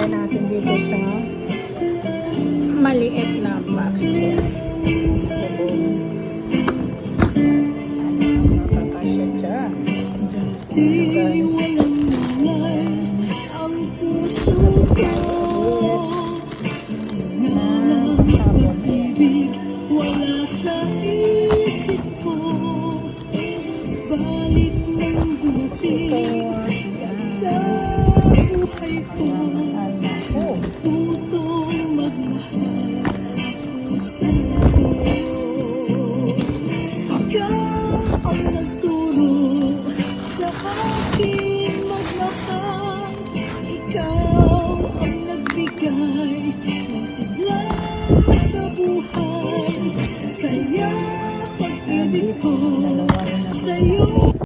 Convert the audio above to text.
Lagay natin dito sa maliit na box. Makakasya dyan. Guys. Wala sa isip ko, balik